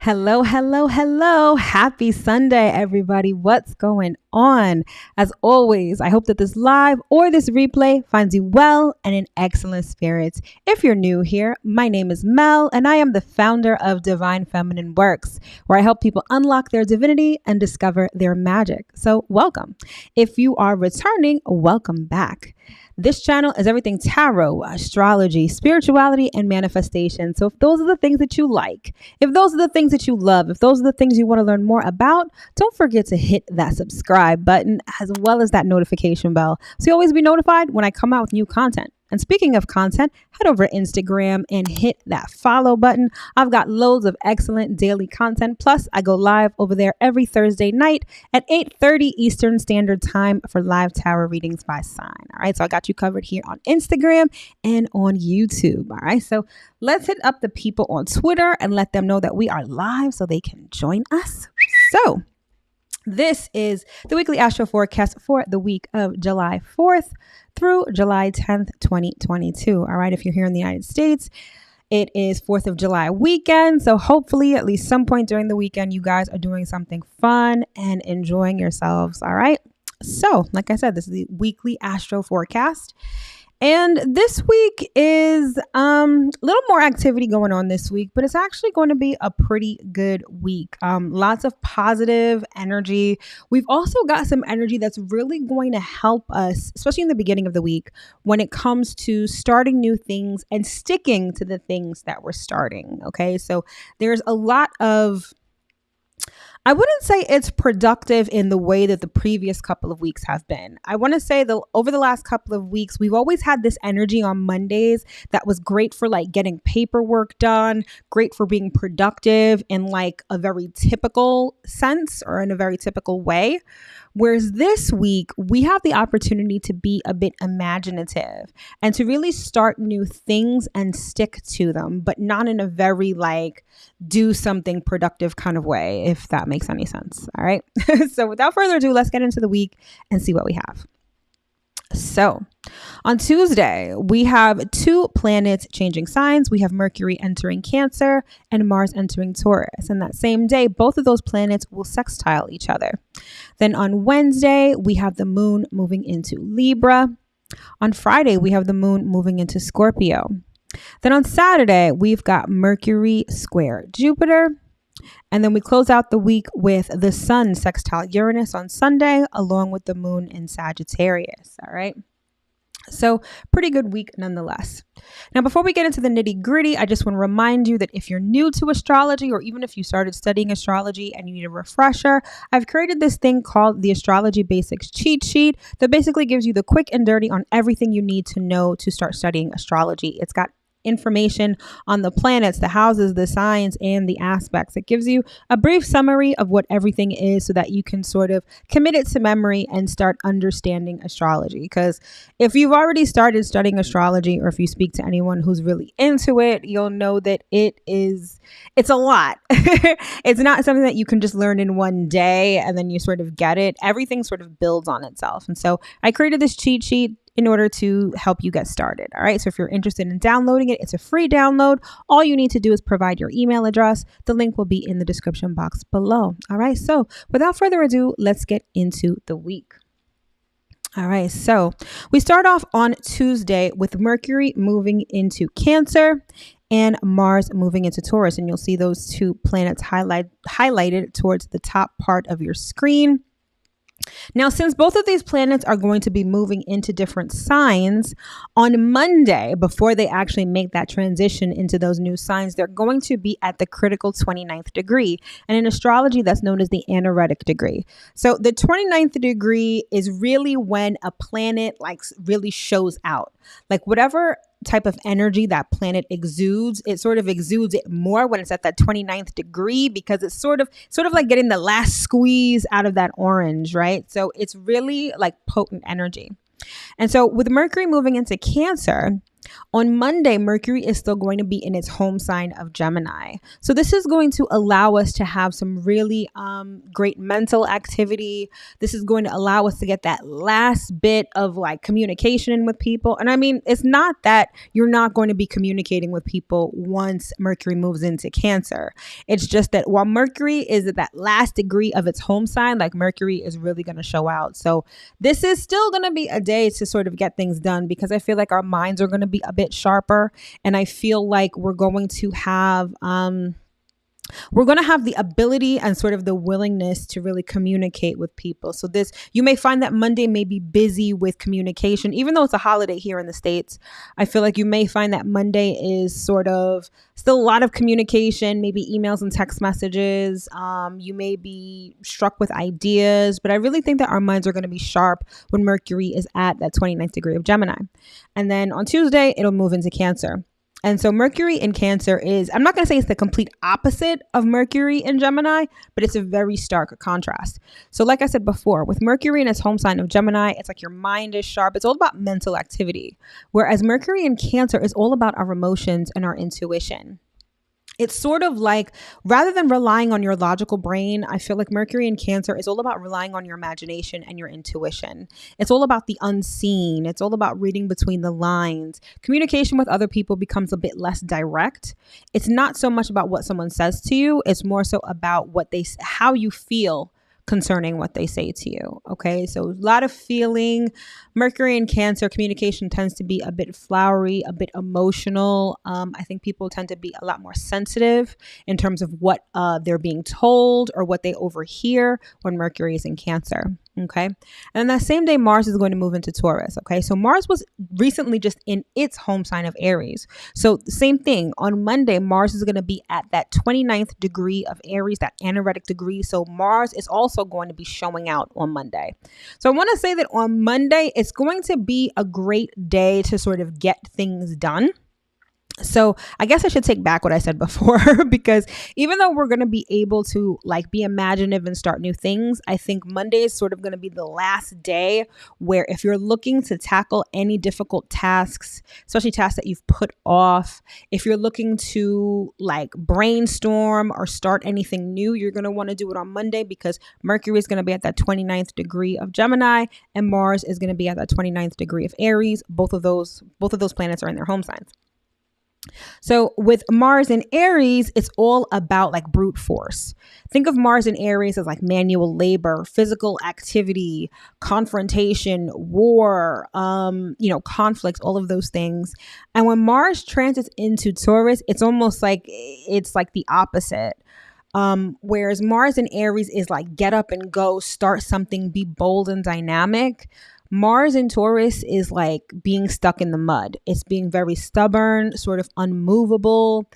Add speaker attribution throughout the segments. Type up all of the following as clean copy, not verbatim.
Speaker 1: Hello, hello, hello. Happy Sunday, everybody. What's going on? As always, I hope that this live or this replay finds you well and in excellent spirits. If you're new here, my name is Mel, and I am the founder of Divine Feminine Works, where I help people unlock their divinity and discover their magic. So welcome. If you are returning, welcome back. This channel is everything tarot, astrology, spirituality, and manifestation. So if those are the things that you like, if those are the things that you love, if those are the things you want to learn more about, don't forget to hit that subscribe button as well as that notification bell so you always be notified when I come out with new content. And speaking of content, head over to Instagram and hit that follow button. I've got loads of excellent daily content. Plus, I go live over there every Thursday night at 8:30 Eastern Standard Time for live tarot readings by sign. All right, so I got you covered here on Instagram and on YouTube. All right, so let's hit up the people on Twitter and let them know that we are live so they can join us. So this is the weekly astro forecast for the week of July 4th through July 10th, 2022. All right, if you're here in the United States, it is 4th of July weekend. So hopefully at least some point during the weekend, you guys are doing something fun and enjoying yourselves. All right. So like I said, this is the weekly astro forecast. And this week is a little more activity going on this week, but it's actually going to be a pretty good week. Lots of positive energy. We've also got some energy that's really going to help us, especially in the beginning of the week, when it comes to starting new things and sticking to the things that we're starting. Okay, so there's a lot of, I wouldn't say it's productive in the way that the previous couple of weeks have been. I want to say that over the last couple of weeks, we've always had this energy on Mondays that was great for like getting paperwork done, great for being productive in like a very typical sense or in a very typical way. Whereas this week, we have the opportunity to be a bit imaginative and to really start new things and stick to them, but not in a very like do something productive kind of way, if that makes any sense. All right. So without further ado, let's get into the week and see what we have. So on Tuesday, we have two planets changing signs. We have Mercury entering Cancer and Mars entering Taurus. And that same day, both of those planets will sextile each other. Then on Wednesday, we have the moon moving into Libra. On Friday, we have the moon moving into Scorpio. Then on Saturday, we've got Mercury square Jupiter. And then we close out the week with the sun sextile Uranus on Sunday, along with the moon in Sagittarius. All right. So pretty good week nonetheless. Now, before we get into the nitty gritty, I just want to remind you that if you're new to astrology, or even if you started studying astrology and you need a refresher, I've created this thing called the Astrology Basics Cheat Sheet that basically gives you the quick and dirty on everything you need to know to start studying astrology. It's got information on the planets, the houses, the signs, and the aspects. It gives you a brief summary of what everything is so that you can sort of commit it to memory and start understanding astrology. Because if you've already started studying astrology, or if you speak to anyone who's really into it, you'll know that it's a lot. It's not something that you can just learn in one day and then you sort of get it. Everything sort of builds on itself. And so I created this cheat sheet in order to help you get started. All right. So if you're interested in downloading it, it's a free download. All you need to do is provide your email address. The link will be in the description box below. All right. So without further ado, let's get into the week. All right. So we start off on Tuesday with Mercury moving into Cancer and Mars moving into Taurus. And you'll see those two planets highlighted towards the top part of your screen. Now, since both of these planets are going to be moving into different signs on Monday, before they actually make that transition into those new signs, they're going to be at the critical 29th degree. And in astrology, that's known as the anaretic degree. So the 29th degree is really when a planet like really shows out, like whatever type of energy that planet exudes, it sort of exudes it more when it's at that 29th degree, because it's sort of like getting the last squeeze out of that orange, right? So it's really like potent energy. And so with Mercury moving into Cancer, On Monday, Mercury is still going to be in its home sign of Gemini. So this is going to allow us to have some really great mental activity. This is going to allow us to get that last bit of like communication in with people. And I mean, it's not that you're not going to be communicating with people once Mercury moves into Cancer. It's just that while Mercury is at that last degree of its home sign, like Mercury is really going to show out. So this is still going to be a day to sort of get things done, because I feel like our minds are going to be a bit sharper, and I feel like we're going to have the ability and sort of the willingness to really communicate with people. So this, you may find that Monday may be busy with communication, even though it's a holiday here in the States. I feel like you may find that Monday is sort of still a lot of communication, maybe emails and text messages. You may be struck with ideas, but I really think that our minds are going to be sharp when Mercury is at that 29th degree of Gemini. And then on Tuesday, it'll move into Cancer. And so Mercury in Cancer is, I'm not going to say it's the complete opposite of Mercury in Gemini, but it's a very stark contrast. So like I said before, with Mercury in its home sign of Gemini, it's like your mind is sharp. It's all about mental activity. Whereas Mercury in Cancer is all about our emotions and our intuition. It's sort of like, rather than relying on your logical brain, I feel like Mercury in Cancer is all about relying on your imagination and your intuition. It's all about the unseen. It's all about reading between the lines. Communication with other people becomes a bit less direct. It's not so much about what someone says to you. It's more so about how you feel concerning what they say to you. Okay, so a lot of feeling. Mercury in Cancer, communication tends to be a bit flowery, a bit emotional. I think people tend to be a lot more sensitive in terms of what they're being told or what they overhear when Mercury is in Cancer. Okay. And then that same day, Mars is going to move into Taurus. Okay. So Mars was recently just in its home sign of Aries. So same thing on Monday, Mars is going to be at that 29th degree of Aries, that anaretic degree. So Mars is also going to be showing out on Monday. So I want to say that on Monday, it's going to be a great day to sort of get things done. So I guess I should take back what I said before, because even though we're going to be able to like be imaginative and start new things, I think Monday is sort of going to be the last day where if you're looking to tackle any difficult tasks, especially tasks that you've put off, if you're looking to like brainstorm or start anything new, you're going to want to do it on Monday, because Mercury is going to be at that 29th degree of Gemini and Mars is going to be at that 29th degree of Aries. Both of those planets are in their home signs. So with Mars in Aries, it's all about like brute force. Think of Mars in Aries as like manual labor, physical activity, confrontation, war, conflicts, all of those things. And when Mars transits into Taurus, it's almost like the opposite. Whereas Mars in Aries is like get up and go, start something, be bold and dynamic. Mars in Taurus is like being stuck in the mud. It's being very stubborn, sort of unmovable,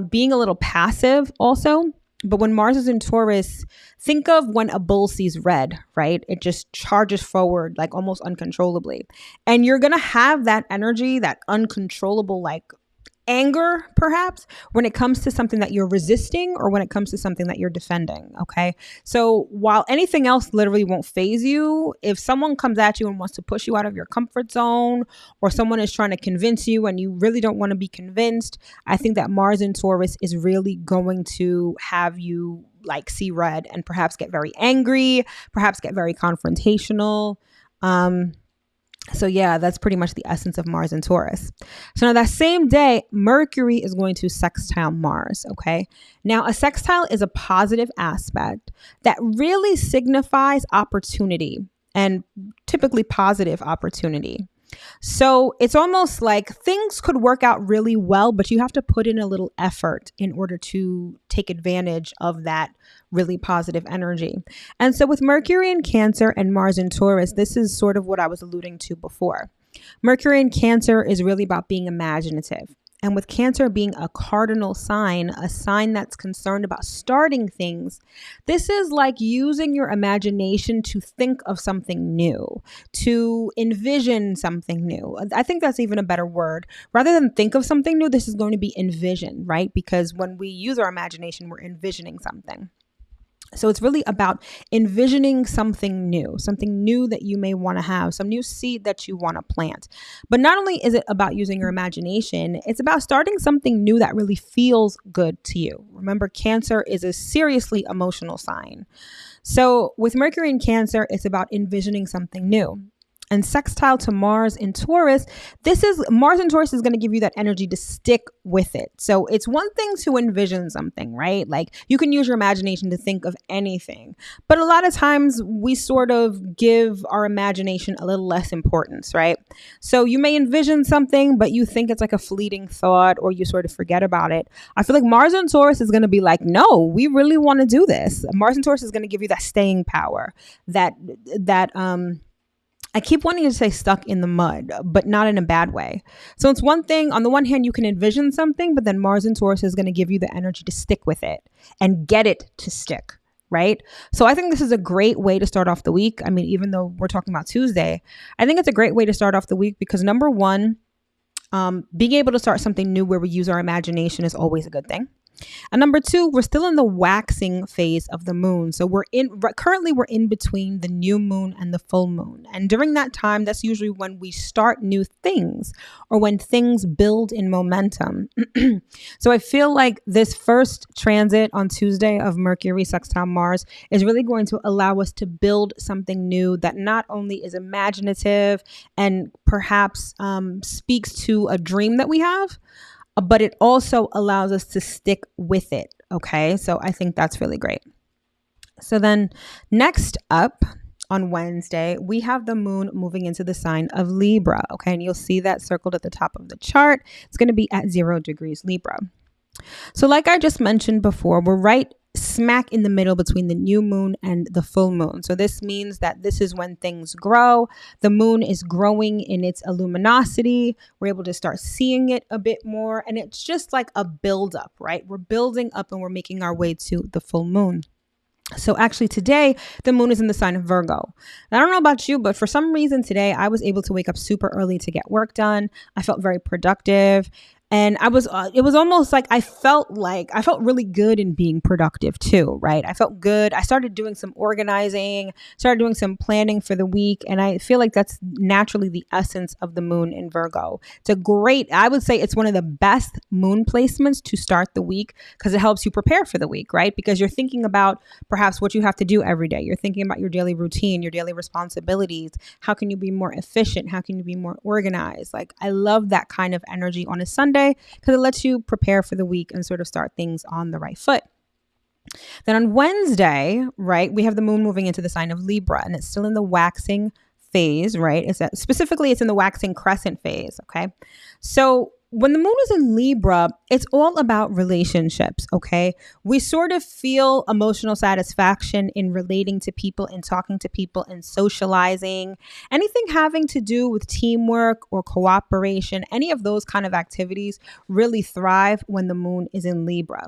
Speaker 1: being a little passive also. But when Mars is in Taurus, think of when a bull sees red, right? It just charges forward like almost uncontrollably. And you're going to have that energy, that uncontrollable like anger, perhaps, when it comes to something that you're resisting or when it comes to something that you're defending. Okay. So while anything else literally won't faze you, if someone comes at you and wants to push you out of your comfort zone, or someone is trying to convince you and you really don't want to be convinced, I think that Mars in Taurus is really going to have you like see red and perhaps get very angry, perhaps get very confrontational. So yeah, that's pretty much the essence of Mars and Taurus. So now that same day, Mercury is going to sextile Mars, okay? Now a sextile is a positive aspect that really signifies opportunity, and typically positive opportunity. So it's almost like things could work out really well, but you have to put in a little effort in order to take advantage of that really positive energy. And so with Mercury in Cancer and Mars in Taurus, this is sort of what I was alluding to before. Mercury in Cancer is really about being imaginative. And with Cancer being a cardinal sign, a sign that's concerned about starting things, this is like using your imagination to think of something new, to envision something new. I think that's even a better word. Rather than think of something new, this is going to be envision, right? Because when we use our imagination, we're envisioning something. So it's really about envisioning something new that you may want to have, some new seed that you want to plant. But not only is it about using your imagination, it's about starting something new that really feels good to you. Remember, Cancer is a seriously emotional sign. So with Mercury in Cancer, it's about envisioning something new. And sextile to Mars in Taurus, Mars in Taurus is going to give you that energy to stick with it. So it's one thing to envision something, right? Like you can use your imagination to think of anything. But a lot of times we sort of give our imagination a little less importance, right? So you may envision something, but you think it's like a fleeting thought or you sort of forget about it. I feel like Mars in Taurus is going to be like, no, we really want to do this. Mars in Taurus is going to give you that staying power, I keep wanting to say stuck in the mud, but not in a bad way. So it's one thing, on the one hand, you can envision something, but then Mars in Taurus is going to give you the energy to stick with it and get it to stick, right? So I think this is a great way to start off the week. I mean, even though we're talking about Tuesday, I think it's a great way to start off the week because number one, being able to start something new where we use our imagination is always a good thing. And number two, we're still in the waxing phase of the moon. So currently we're in between the new moon and the full moon. And during that time, that's usually when we start new things or when things build in momentum. So I feel like this first transit on Tuesday of Mercury sextile Mars is really going to allow us to build something new that not only is imaginative and perhaps speaks to a dream that we have, but it also allows us to stick with it. Okay. So I think that's really great. So then next up on Wednesday, we have the moon moving into the sign of Libra. Okay. And you'll see that circled at the top of the chart. It's going to be at 0 degrees Libra. So like I just mentioned before, we're right smack in the middle between the new moon and the full moon. So this means that this is when things grow. The moon is growing in its luminosity. We're able to start seeing it a bit more. And it's just like a buildup, right? We're building up and we're making our way to the full moon. So actually today, the moon is in the sign of Virgo. And I don't know about you, but for some reason today, I was able to wake up super early to get work done. I felt very productive. And it was almost like I felt really good in being productive too, right? I felt good. I started doing some organizing, started doing some planning for the week. And I feel like that's naturally the essence of the moon in Virgo. I would say it's one of the best moon placements to start the week because it helps you prepare for the week, right? Because you're thinking about perhaps what you have to do every day. You're thinking about your daily routine, your daily responsibilities. How can you be more efficient? How can you be more organized? Like I love that kind of energy on a Sunday because it lets you prepare for the week and sort of start things on the right foot. Then on Wednesday, right, we have the moon moving into the sign of Libra and it's still in the waxing phase, right? It's in the waxing crescent phase, okay? So when the moon is in Libra, it's all about relationships, okay? We sort of feel emotional satisfaction in relating to people and talking to people and socializing. Anything having to do with teamwork or cooperation, any of those kind of activities really thrive when the moon is in Libra.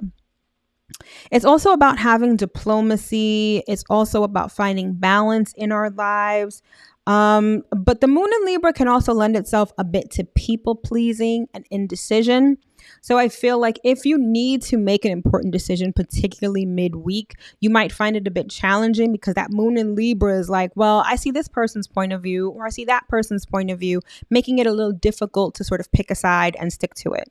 Speaker 1: It's also about having diplomacy. It's also about finding balance in our lives. But the moon in Libra can also lend itself a bit to people pleasing and indecision. So I feel like if you need to make an important decision, particularly midweek, you might find it a bit challenging because that moon in Libra is like, well, I see this person's point of view or I see that person's point of view, making it a little difficult to sort of pick a side and stick to it.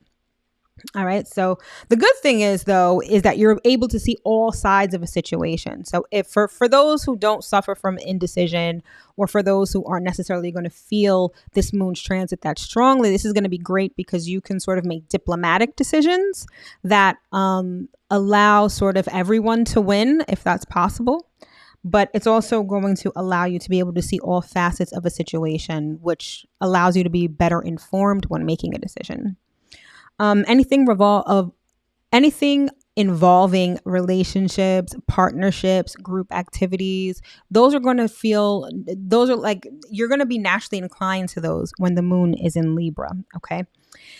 Speaker 1: All right. So the good thing is that you're able to see all sides of a situation. So if for those who don't suffer from indecision or for those who aren't necessarily going to feel this moon's transit that strongly, this is going to be great because you can sort of make diplomatic decisions that allow sort of everyone to win if that's possible. But it's also going to allow you to be able to see all facets of a situation, which allows you to be better informed when making a decision. Anything involving relationships, partnerships, group activities, you're going to be naturally inclined to those when the moon is in Libra. Okay.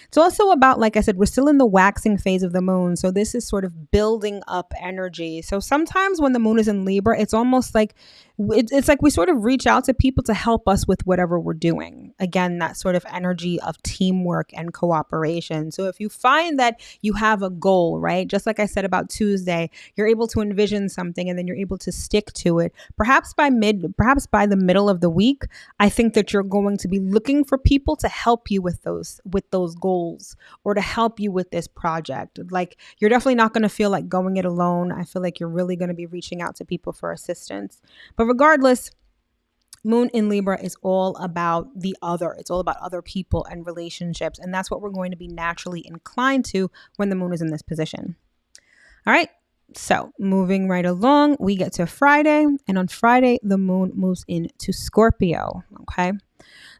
Speaker 1: It's also about, like I said, we're still in the waxing phase of the moon. So this is sort of building up energy. So sometimes when the moon is in Libra, it's almost like it's like we sort of reach out to people to help us with whatever we're doing. Again, that sort of energy of teamwork and cooperation. So if you find that you have a goal, right? Just like I said about Tuesday, you're able to envision something and then you're able to stick to it. Perhaps by the middle of the week, I think that you're going to be looking for people to help you with those goals or to help you with this project. Like, you're definitely not going to feel like going it alone. I feel like you're really going to be reaching out to people for assistance. But regardless, Moon in Libra is all about the other. It's all about other people and relationships. And that's what we're going to be naturally inclined to when the moon is in this position. All right. So moving right along, we get to Friday. And on Friday, the moon moves into Scorpio. Okay.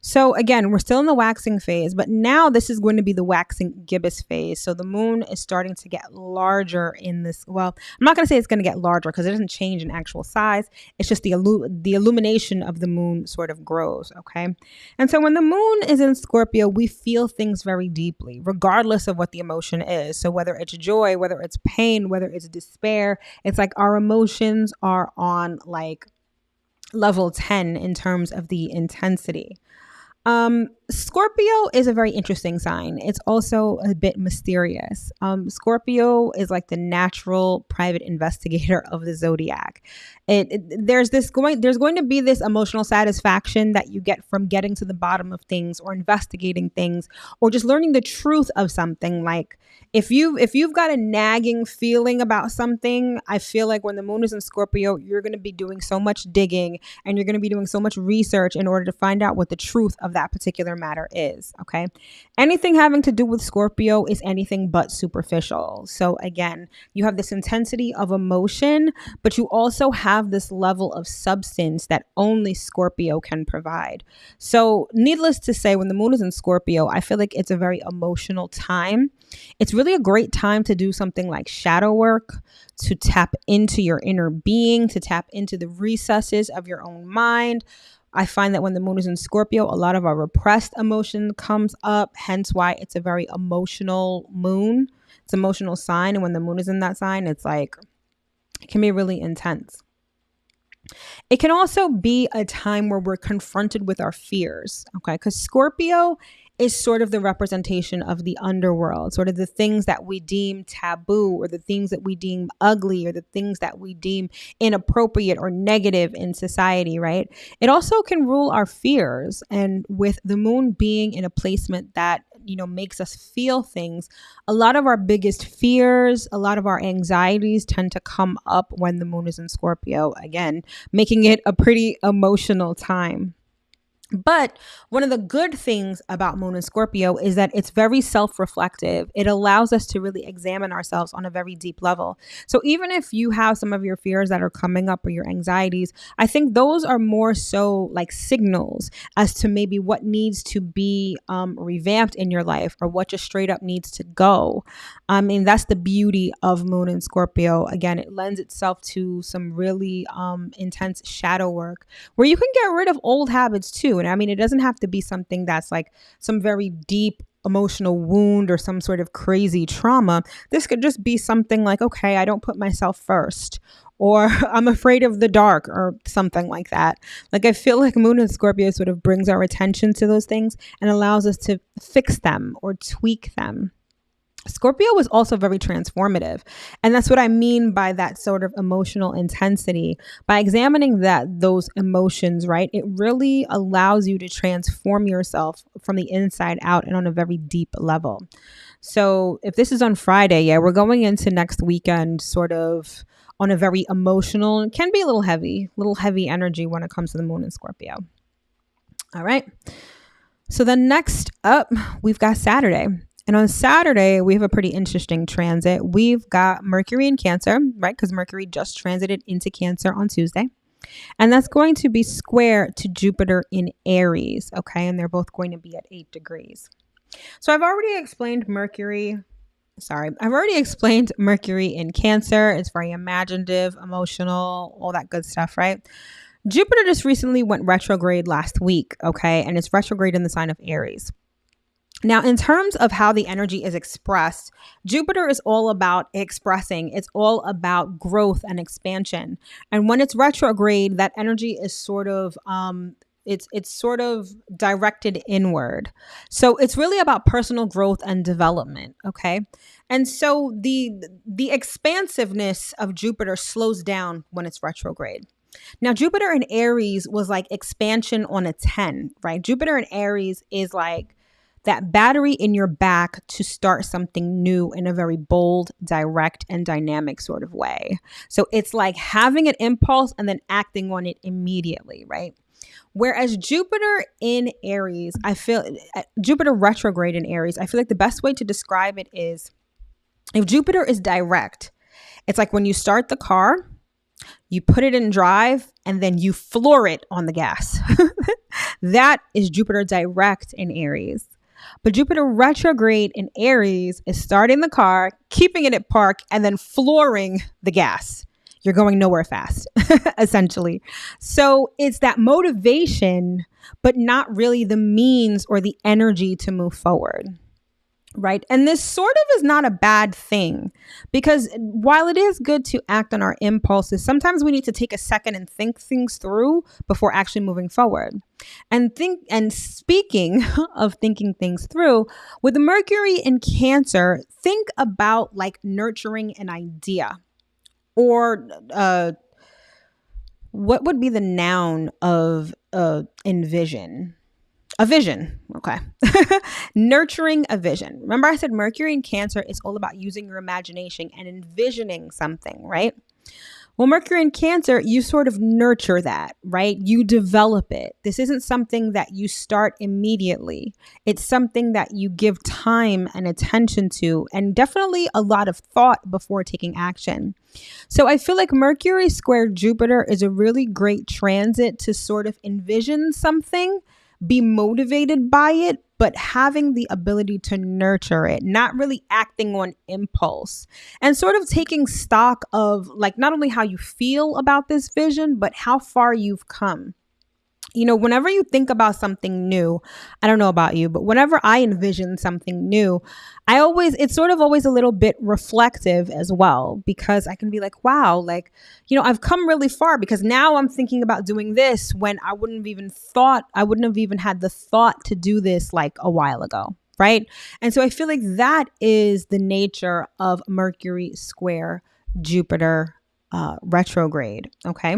Speaker 1: So again, we're still in the waxing phase, but now this is going to be the waxing gibbous phase. So the moon is starting to get larger in this. Well, I'm not going to say it's going to get larger because it doesn't change in actual size. It's just the illumination of the moon sort of grows. Okay. And so when the moon is in Scorpio, we feel things very deeply, regardless of what the emotion is. So whether it's joy, whether it's pain, whether it's despair, it's like our emotions are on like level 10 in terms of the intensity. Scorpio is a very interesting sign. It's also a bit mysterious. Scorpio is like the natural private investigator of the zodiac. There's going to be this emotional satisfaction that you get from getting to the bottom of things or investigating things or just learning the truth of something. Like if you've got a nagging feeling about something, I feel like when the moon is in Scorpio, you're going to be doing so much digging and you're going to be doing so much research in order to find out what the truth of that particular matter is. Okay. Anything having to do with Scorpio is anything but superficial. So again, you have this intensity of emotion, but you also have this level of substance that only Scorpio can provide. So needless to say, when the moon is in Scorpio, I feel like it's a very emotional time. It's really a great time to do something like shadow work, to tap into your inner being, to tap into the recesses of your own mind. I find that when the moon is in Scorpio, a lot of our repressed emotion comes up, hence why it's a very emotional moon. It's an emotional sign. And when the moon is in that sign, it's like, it can be really intense. It can also be a time where we're confronted with our fears, okay? Because Scorpio is sort of the representation of the underworld, sort of the things that we deem taboo or the things that we deem ugly or the things that we deem inappropriate or negative in society, right? It also can rule our fears. And with the moon being in a placement that, makes us feel things, a lot of our biggest fears, a lot of our anxieties tend to come up when the moon is in Scorpio, again, making it a pretty emotional time. But one of the good things about Moon in Scorpio is that it's very self-reflective. It allows us to really examine ourselves on a very deep level. So even if you have some of your fears that are coming up or your anxieties, I think those are more so like signals as to maybe what needs to be revamped in your life or what just straight up needs to go. I mean, that's the beauty of Moon in Scorpio. Again, it lends itself to some really intense shadow work where you can get rid of old habits too. And I mean, it doesn't have to be something that's like some very deep emotional wound or some sort of crazy trauma. This could just be something like, okay, I don't put myself first, or I'm afraid of the dark or something like that. Like, I feel like Moon in Scorpio sort of brings our attention to those things and allows us to fix them or tweak them. Scorpio was also very transformative. And that's what I mean by that sort of emotional intensity. By examining those emotions, right, it really allows you to transform yourself from the inside out and on a very deep level. So if this is on Friday, we're going into next weekend sort of on a very emotional, it can be a little heavy energy when it comes to the moon in Scorpio. All right. So then next up, we've got Saturday. And on Saturday, we have a pretty interesting transit. We've got Mercury in Cancer, right? Because Mercury just transited into Cancer on Tuesday. And that's going to be square to Jupiter in Aries, okay? And they're both going to be at 8 degrees. So I've already explained Mercury in Cancer. It's very imaginative, emotional, all that good stuff, right? Jupiter just recently went retrograde last week, okay? And it's retrograde in the sign of Aries. Now, in terms of how the energy is expressed, Jupiter is all about expressing. It's all about growth and expansion. And when it's retrograde, that energy is sort of it's sort of directed inward. So it's really about personal growth and development, okay? And so the expansiveness of Jupiter slows down when it's retrograde. Now, Jupiter in Aries was like expansion on a 10, right? Jupiter in Aries is like that battery in your back to start something new in a very bold, direct, and dynamic sort of way. So it's like having an impulse and then acting on it immediately, right? Whereas Jupiter in Aries, Jupiter retrograde in Aries, I feel like the best way to describe it is if Jupiter is direct, it's like when you start the car, you put it in drive and then you floor it on the gas. That is Jupiter direct in Aries. But Jupiter retrograde in Aries is starting the car, keeping it at park, and then flooring the gas. You're going nowhere fast, essentially. So it's that motivation, but not really the means or the energy to move forward. Right. And this sort of is not a bad thing, because while it is good to act on our impulses, sometimes we need to take a second and think things through before actually moving forward. And speaking of thinking things through, with Mercury in Cancer, think about like nurturing an idea, or what would be the noun of envision? A vision. Okay. Nurturing a vision. Remember I said Mercury in Cancer is all about using your imagination and envisioning something, right? Well, Mercury in Cancer, you sort of nurture that, right? You develop it. This isn't something that you start immediately. It's something that you give time and attention to, and definitely a lot of thought before taking action. So I feel like Mercury square Jupiter is a really great transit to sort of envision something, be motivated by it, but having the ability to nurture it, not really acting on impulse, and sort of taking stock of like not only how you feel about this vision, but how far you've come. You know, whenever you think about something new, I don't know about you, but whenever I envision something new, it's sort of always a little bit reflective as well, because I can be like, wow, like, you know, I've come really far because now I'm thinking about doing this when I wouldn't have even had the thought to do this like a while ago. Right. And so I feel like that is the nature of Mercury square Jupiter retrograde. Okay.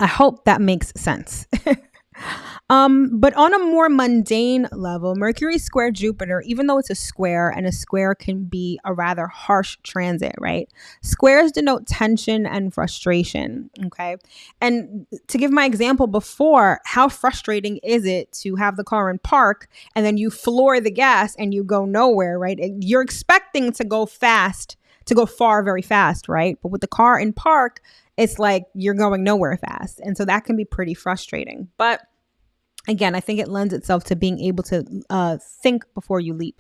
Speaker 1: I hope that makes sense. But on a more mundane level, Mercury square Jupiter, even though it's a square, and a square can be a rather harsh transit, right? Squares denote tension and frustration, okay? And to give my example before, how frustrating is it to have the car in park and then you floor the gas and you go nowhere, right? You're expecting to go far very fast, right? But with the car in park, it's like you're going nowhere fast. And so that can be pretty frustrating. But again, I think it lends itself to being able to think before you leap.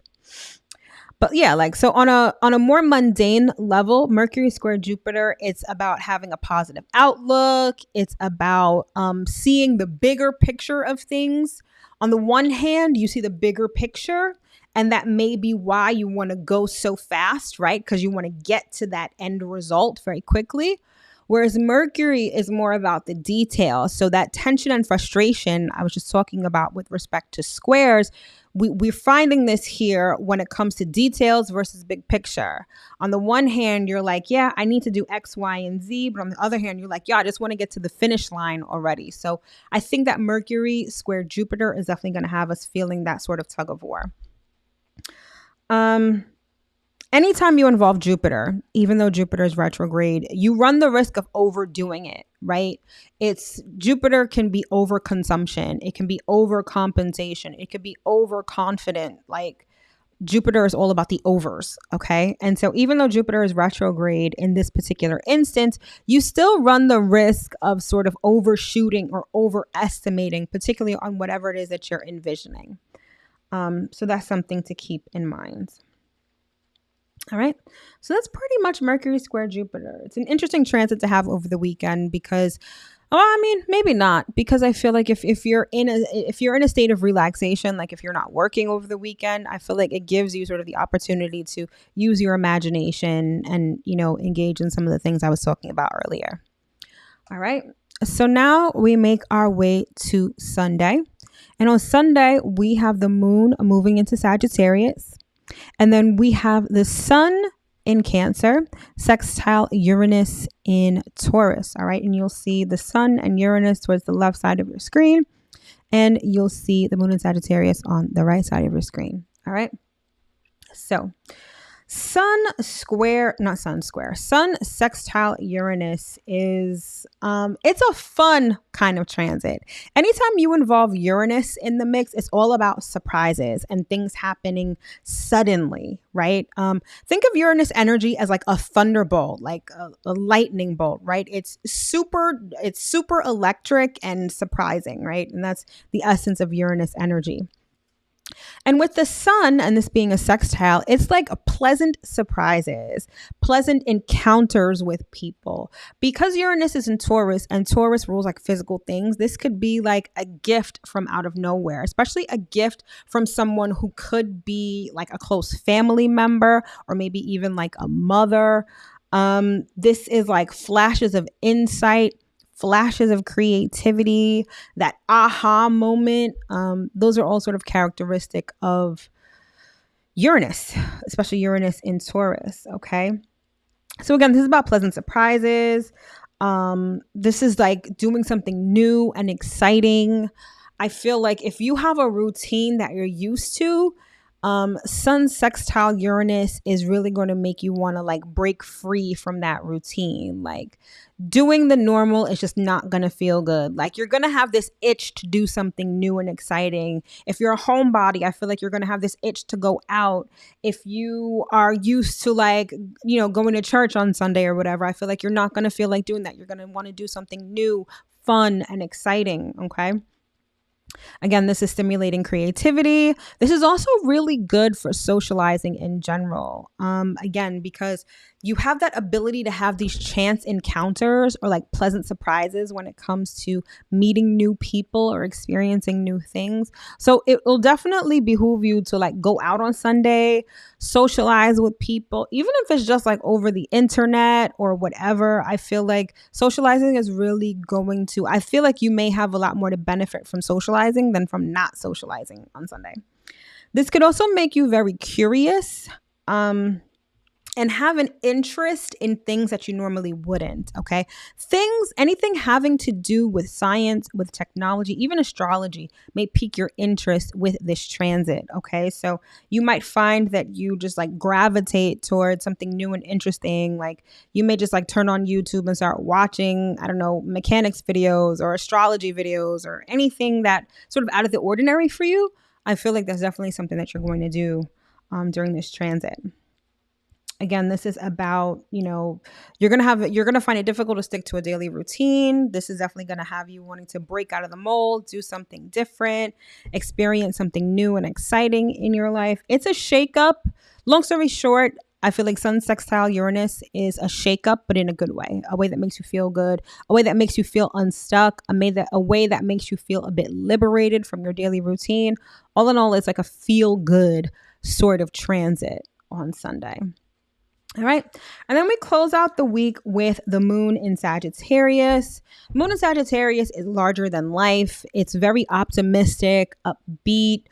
Speaker 1: But yeah, like, so on a more mundane level, Mercury square Jupiter, it's about having a positive outlook. It's about seeing the bigger picture of things. On the one hand, you see the bigger picture, and that may be why you want to go so fast, right? Because you want to get to that end result very quickly. Whereas Mercury is more about the details. So that tension and frustration I was just talking about with respect to squares, we're finding this here when it comes to details versus big picture. On the one hand, you're like, yeah, I need to do X, Y, and Z. But on the other hand, you're like, yeah, I just want to get to the finish line already. So I think that Mercury square Jupiter is definitely going to have us feeling that sort of tug of war. Anytime you involve Jupiter, even though Jupiter is retrograde, you run the risk of overdoing it, right? Jupiter can be overconsumption. It can be overcompensation. It could be overconfident. Like, Jupiter is all about the overs, okay? And so even though Jupiter is retrograde in this particular instance, you still run the risk of sort of overshooting or overestimating, particularly on whatever it is that you're envisioning. So that's something to keep in mind. All right. So that's pretty much Mercury square Jupiter. It's an interesting transit to have over the weekend because Oh, I mean, maybe not, because I feel like if you're in a state of relaxation, like if you're not working over the weekend, I feel like it gives you sort of the opportunity to use your imagination and, engage in some of the things I was talking about earlier. All right. So now we make our way to Sunday. And on Sunday, we have the moon moving into Sagittarius. And then we have the sun in Cancer, sextile Uranus in Taurus. All right. And you'll see the sun and Uranus towards the left side of your screen. And you'll see the moon in Sagittarius on the right side of your screen. All right. So sun sextile Uranus is it's a fun kind of transit. Anytime you involve Uranus in the mix, it's all about surprises and things happening suddenly, right? Think of Uranus energy as like a thunderbolt, like a lightning bolt, right? It's super electric and surprising, right? And that's the essence of Uranus energy. And with the sun and this being a sextile, it's like a pleasant surprises, pleasant encounters with people. Because Uranus is in Taurus and Taurus rules like physical things, this could be like a gift from out of nowhere, especially a gift from someone who could be like a close family member or maybe even like a mother. This is like flashes of insight, flashes of creativity, that aha moment. Those are all sort of characteristic of Uranus, especially Uranus in Taurus. Okay. So again, this is about pleasant surprises. This is like doing something new and exciting. I feel like if you have a routine that you're used to, sun sextile Uranus is really going to make you want to like break free from that routine. Like doing the normal is just not going to feel good. Like you're going to have this itch to do something new and exciting. If you're a homebody, I feel like you're going to have this itch to go out. If you are used to like, going to church on Sunday or whatever, I feel like you're not going to feel like doing that. You're going to want to do something new, fun, and exciting. Okay. Again, this is stimulating creativity. This is also really good for socializing in general. Again, because you have that ability to have these chance encounters or like pleasant surprises when it comes to meeting new people or experiencing new things. So it will definitely behoove you to like go out on Sunday, socialize with people, even if it's just like over the internet or whatever. I feel like socializing is really I feel like you may have a lot more to benefit from socializing than from not socializing on Sunday. This could also make you very curious. And have an interest in things that you normally wouldn't, okay? Anything having to do with science, with technology, even astrology may pique your interest with this transit, okay? So you might find that you just like gravitate towards something new and interesting. Like you may just like turn on YouTube and start watching, I don't know, mechanics videos or astrology videos or anything that sort of out of the ordinary for you. I feel like that's definitely something that you're going to do during this transit. Again, this is about, you're going to find it difficult to stick to a daily routine. This is definitely going to have you wanting to break out of the mold, do something different, experience something new and exciting in your life. It's a shakeup. Long story short, I feel like sun sextile Uranus is a shakeup, but in a good way, a way that makes you feel good, a way that makes you feel unstuck, a way that makes you feel a bit liberated from your daily routine. All in all, it's like a feel good sort of transit on Sunday. All right. And then we close out the week with the moon in Sagittarius. Moon in Sagittarius is larger than life. It's very optimistic, upbeat.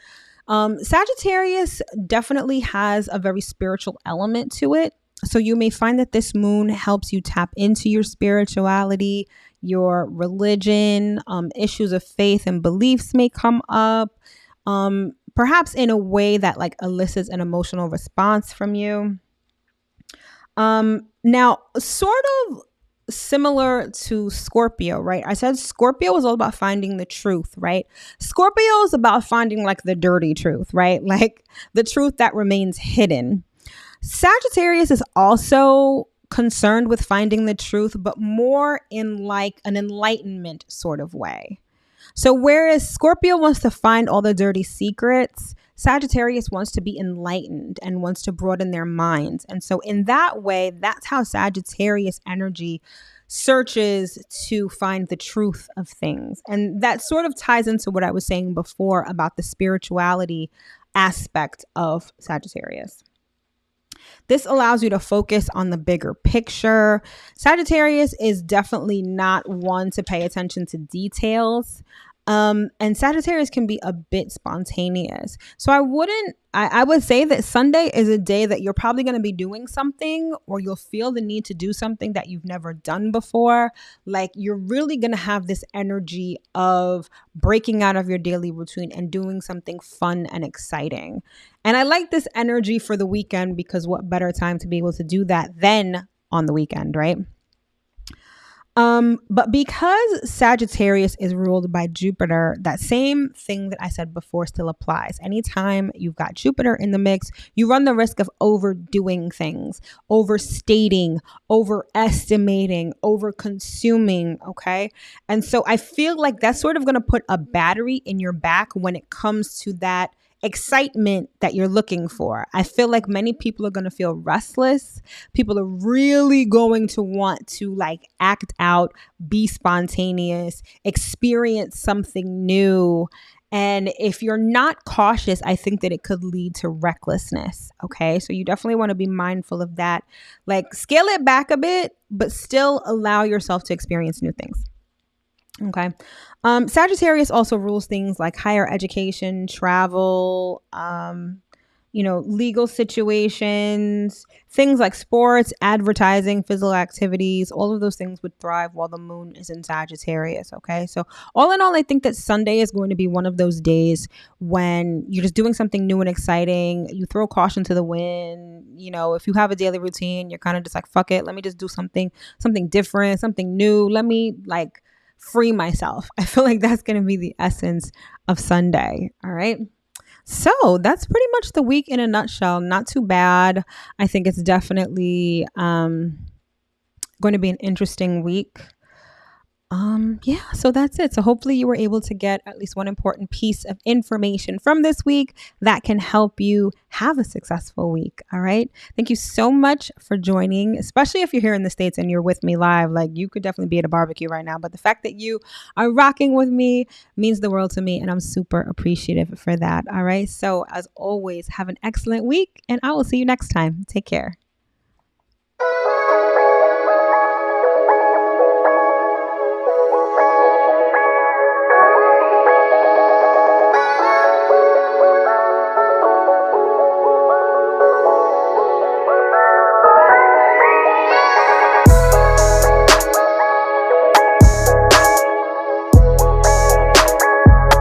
Speaker 1: Sagittarius definitely has a very spiritual element to it. So you may find that this moon helps you tap into your spirituality, your religion, issues of faith and beliefs may come up, perhaps in a way that like elicits an emotional response from you. Now, sort of similar to Scorpio, right? I said Scorpio is all about finding the truth, right? Scorpio is about finding like the dirty truth, right? Like the truth that remains hidden. Sagittarius is also concerned with finding the truth, but more in like an enlightenment sort of way. So whereas Scorpio wants to find all the dirty secrets, Sagittarius wants to be enlightened and wants to broaden their minds. And so in that way, that's how Sagittarius energy searches to find the truth of things. And that sort of ties into what I was saying before about the spirituality aspect of Sagittarius. This allows you to focus on the bigger picture. Sagittarius is definitely not one to pay attention to details. And Sagittarius can be a bit spontaneous. So I would say that Sunday is a day that you're probably going to be doing something, or you'll feel the need to do something that you've never done before. Like, you're really going to have this energy of breaking out of your daily routine and doing something fun and exciting. And I like this energy for the weekend, because what better time to be able to do that than on the weekend, right? But because Sagittarius is ruled by Jupiter, that same thing that I said before still applies. Anytime you've got Jupiter in the mix, you run the risk of overdoing things, overstating, overestimating, over-consuming, okay? And so I feel like that's sort of going to put a battery in your back when it comes to that excitement that you're looking for. I feel like many people are going to feel restless. People are really going to want to like act out, be spontaneous, experience something new. And if you're not cautious, I think that it could lead to recklessness. Okay. So you definitely want to be mindful of that. Like, scale it back a bit, but still allow yourself to experience new things. Okay. Sagittarius also rules things like higher education, travel, legal situations, things like sports, advertising, physical activities. All of those things would thrive while the moon is in Sagittarius. Okay. So all in all, I think that Sunday is going to be one of those days when you're just doing something new and exciting. You throw caution to the wind. If you have a daily routine, you're kind of just like, fuck it. Let me just do something different, something new. Let me free myself. I feel like that's going to be the essence of Sunday. All right. So that's pretty much the week in a nutshell. Not too bad. I think it's definitely going to be an interesting week. So that's it. So hopefully you were able to get at least one important piece of information from this week that can help you have a successful week. All right. Thank you so much for joining, especially if you're here in the States and you're with me live. Like, you could definitely be at a barbecue right now, but the fact that you are rocking with me means the world to me, and I'm super appreciative for that. All right. So as always, have an excellent week, and I will see you next time. Take care.